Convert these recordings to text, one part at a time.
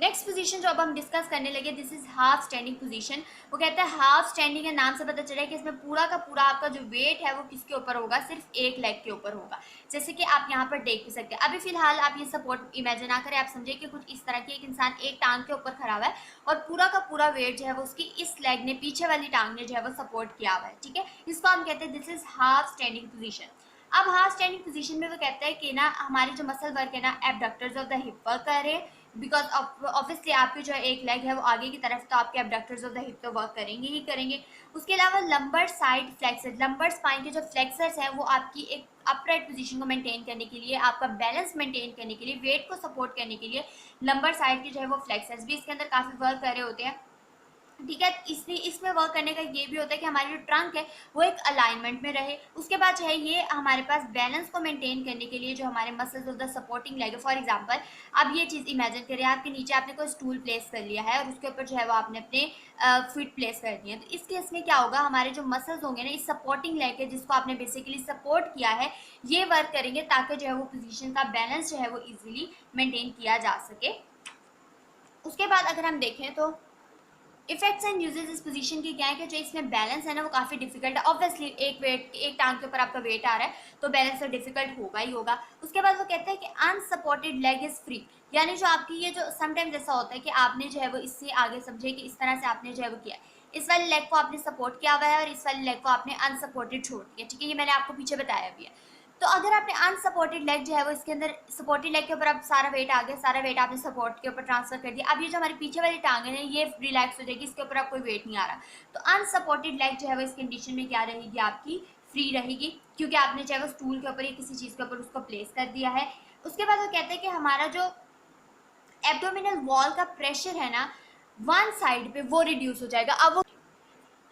Next position जो अब हम डिस्कस करने लगे, this is half standing position. वो कहता है हाफ स्टैंडिंग के नाम से पता चला है कि इसमें पूरा का पूरा आपका जो वेट है वो किसके ऊपर होगा, सिर्फ एक लेग के ऊपर होगा। जैसे कि आप यहाँ पर देख भी सकते हैं। अभी फिलहाल आप ये सपोर्ट इमेजिन ना करें, आप समझिए कि कुछ इस तरह की एक इंसान एक टांग के ऊपर खड़ा हुआ है और पूरा का पूरा वेट जो है वो उसकी इस लेग ने, पीछे वाली टांग ने जो है वो सपोर्ट किया हुआ है। ठीक है, इसको हम कहते हैं this is half standing position. अब हाफ स्टैंडिंग पोजीशन में वो कहता है कि ना हमारी जो मसल वर्क है ना, abductors of the hip work कर रहे हैं, बिकॉज ऑब्वियसली आपकी जो एक लेग है वो आगे की तरफ, तो आपके एबडक्टर्स ऑफ द हिप तो वर्क करेंगे ही करेंगे। उसके अलावा lumbar side flexor, lumbar spine के जो फ्लेक्सर्स हैं वो आपकी एक अपराइट पोजीशन को मेंटेन करने के लिए, आपका बैलेंस मेंटेन करने के लिए, वेट को सपोर्ट करने के लिए लंबर साइड के जो है वो फ्लेक्सर्स भी इसके अंदर काफ़ी वर्क कर रहे होते हैं। ठीक है, इसलिए इसमें वर्क करने का ये भी होता है कि हमारी जो ट्रंक है वो एक अलाइनमेंट में रहे। उसके बाद जो है ये हमारे पास बैलेंस को मेंटेन करने के लिए जो हमारे muscles of the supporting leg है, फॉर एग्जांपल अब ये चीज़ इमेजिन करिए, आपके नीचे आपने कोई स्टूल प्लेस कर लिया है और उसके ऊपर जो है वो आपने अपने फीट प्लेस कर दिए, तो इस केस में क्या होगा, हमारे जो मसल्स होंगे ना, इस सपोर्टिंग लेग है जिसको आपने बेसिकली सपोर्ट किया है, ये वर्क करेंगे ताकि जो है वो पोजिशन का बैलेंस जो है वो ईजिली मेंटेन किया जा सके। उसके बाद अगर हम देखें तो इफेक्ट्स एंड यूजेस इस पोजीशन की क्या है कि जो इसमें बैलेंस है ना वो काफ़ी डिफिकल्ट है। ऑब्वियसली एक टांग के ऊपर आपका वेट आ रहा है तो बैलेंस तो डिफिकल्ट होगा ही होगा। उसके बाद वो कहते हैं कि अनसपोर्टेड लेग इज फ्री, यानी जो आपकी ये जो समटाइम्स ऐसा होता है कि आपने जो है वो इससे आगे समझे कि इस तरह से आपने जो है वो किया, इस वाले लेग को आपने सपोर्ट किया हुआ है और इस वाले लेग को आपने अनसपोर्टेड छोड़ दिया। ठीक है, ये मैंने आपको पीछे बताया भी है। तो अगर आपने अनसपोर्टेड लेग जो है वो इसके अंदर, सपोर्टेड लेग के ऊपर आप सारा वेट आ गया, सारा वेट आपने सपोर्ट के ऊपर ट्रांसफर कर दिया, अब ये जो हमारी पीछे वाली टांग है ये रिलैक्स हो जाएगी, इसके ऊपर आप कोई वेट नहीं आ रहा। तो अनसपोर्टेड लेग जो है वो इस कंडीशन में क्या रहेगी, आपकी फ्री रहेगी, क्योंकि आपने चाहे वो स्टूल के ऊपर या किसी चीज़ के ऊपर उसको प्लेस कर दिया है। उसके बाद वो कहते हैं कि हमारा जो एब्डोमिनल वॉल का प्रेशर है ना वन साइड पे वो रिड्यूस हो जाएगा। अब वो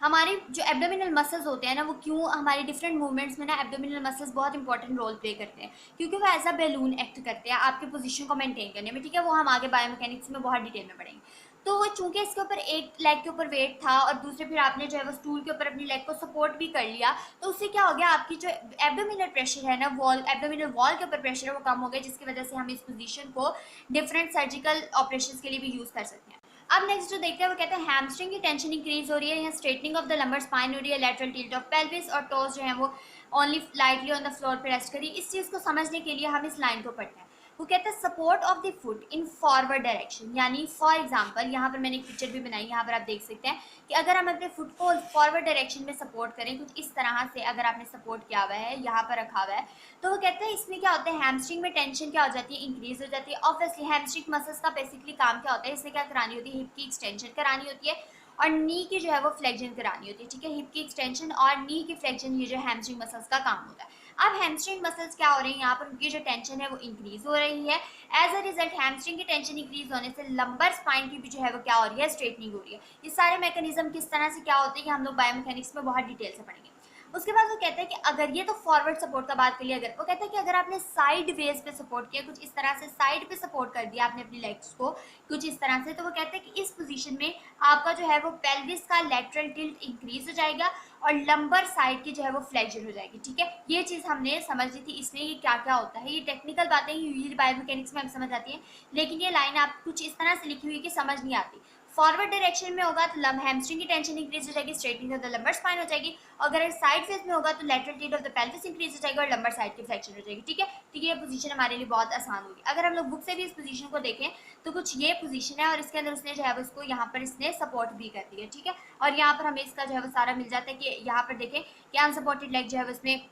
हमारी जो एब्डोमिनल मसल्स होते हैं ना, वो क्यों हमारी डिफरेंट मूवमेंट्स में ना एब्डोमिनल मसल्स बहुत इंपॉर्टेंट रोल प्ले करते हैं, क्योंकि वो एज अ बैलून एक्ट करते हैं आपके पोजीशन को मेंटेन करने में। ठीक है, वो हम आगे बायोमैकेनिक्स में बहुत डिटेल में पढ़ेंगे। तो वो चूंकि इसके ऊपर एक लेग के ऊपर वेट था और दूसरे फिर आपने जो है वो स्टूल के ऊपर अपनी लेग को सपोर्ट भी कर लिया, तो उससे क्या हो गया, आपकी जो एब्डोमिनल प्रेशर है ना, वॉल एब्डोमिनल वॉल के ऊपर प्रेशर है वो कम हो गया, जिसकी वजह से हम इस पोजीशन को डिफरेंट सर्जिकल ऑपरेशंस के लिए भी यूज़ कर सकते हैं। अब नेक्स्ट जो देखते हैं वो कहते हैं हैमस्ट्रिंग की टेंशन इंक्रीज हो रही है, या straightening of the lumbar spine हो रही है, लेटरल टिल्ट ऑफ पेल्विस और टोज जो है वो only lightly on the floor पे रेस्ट करी। इस चीज़ को समझने के लिए हम इस लाइन को पढ़ते हैं। वो कहते हैं support of the foot in forward direction, यानी फॉर एग्जांपल यहाँ पर मैंने एक पिक्चर भी बनाई, यहाँ पर आप देख सकते हैं कि अगर हम अपने फुट को फॉरवर्ड डायरेक्शन में सपोर्ट करें, कुछ इस तरह से अगर आपने सपोर्ट किया हुआ है, यहाँ पर रखा हुआ है, तो वो कहते हैं इसमें क्या होता है, हैमस्ट्रिंग में टेंशन क्या हो जाती है, इंक्रीज हो जाती है। ऑब्वियसली हैमस्ट्रिंग मसल्स का बेसिकली काम क्या होता है, इससे क्या करानी होती है, हिप की एक्सटेंशन करानी होती है और नी की जो है वो फ्लेक्शन करानी होती है। ठीक है, हिप की एक्सटेंशन और नी की फ्लेक्शन, ये जो हैमस्ट्रिंग मसल्स का काम होता है। अब हैमस्ट्रिंग मसल्स क्या हो रही है, यहाँ पर उनकी जो टेंशन है वो इंक्रीज हो रही है। एज अ रिजल्ट हैमस्ट्रिंग की टेंशन इंक्रीज होने से लंबर स्पाइन की भी जो है वो क्या हो रही है, स्ट्रेटनिंग हो रही है। ये सारे मैकेनिज्म किस तरह से क्या होते हैं कि हम लोग बायोमैकेनिक्स में बहुत डिटेल से पढ़ेंगे। उसके बाद वो कहते हैं कि अगर ये तो फॉरवर्ड सपोर्ट का बात करिए, अगर वो कहते हैं कि अगर आपने साइड वेज पे सपोर्ट किया, कुछ इस तरह से साइड पे सपोर्ट कर दिया आपने अपनी लेग्स को कुछ इस तरह से, तो वो कहते हैं कि इस पोजीशन में आपका जो है वो पेल्विस का लेटरल टिल्ट इंक्रीज हो जाएगा और लंबर साइड की जो है वो फ्लेक्शन हो जाएगी। ठीक है, ये चीज़ हमने समझ ली थी, इसमें ये क्या क्या होता है, ये टेक्निकल बातें यूजली बायोमैकेनिक्स में हम समझ आती हैं, लेकिन ये लाइन आप कुछ इस तरह से लिखी हुई कि समझ नहीं आती। फॉरवर्ड डायरेक्शन में होगा तो हैमस्ट्रिंग की टेंशन इंक्रीज हो जाएगी, straightening of the lumbar spine हो जाएगी। अगर साइड फेज में होगा तो lateral tilt of the pelvis increase हो जाएगा और लंबर साइड की फ्लेक्शन हो जाएगी। ठीक है, तो ये पोजीशन हमारे लिए बहुत आसान होगी। अगर हम लोग बुक से भी इस पोजीशन को देखें तो कुछ ये पोजीशन है और इसके अंदर उसने जो है इसको यहाँ पर इसने सपोर्ट भी कर दिया। ठीक है, और यहाँ पर हमें इसका जो है वो सारा मिल जाता है कि यहाँ पर देखें कि अनसपोर्टेड लेग जो है उसमें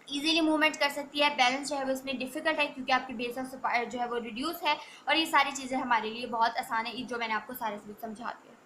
इजीली मूवमेंट कर सकती है, बैलेंस जो है वो इसमें डिफिकल्ट है क्योंकि आपकी बेस ऑफ जो है वो रिड्यूस है, और ये सारी चीज़ें हमारे लिए बहुत आसान है जो मैंने आपको सारे समझा दिया।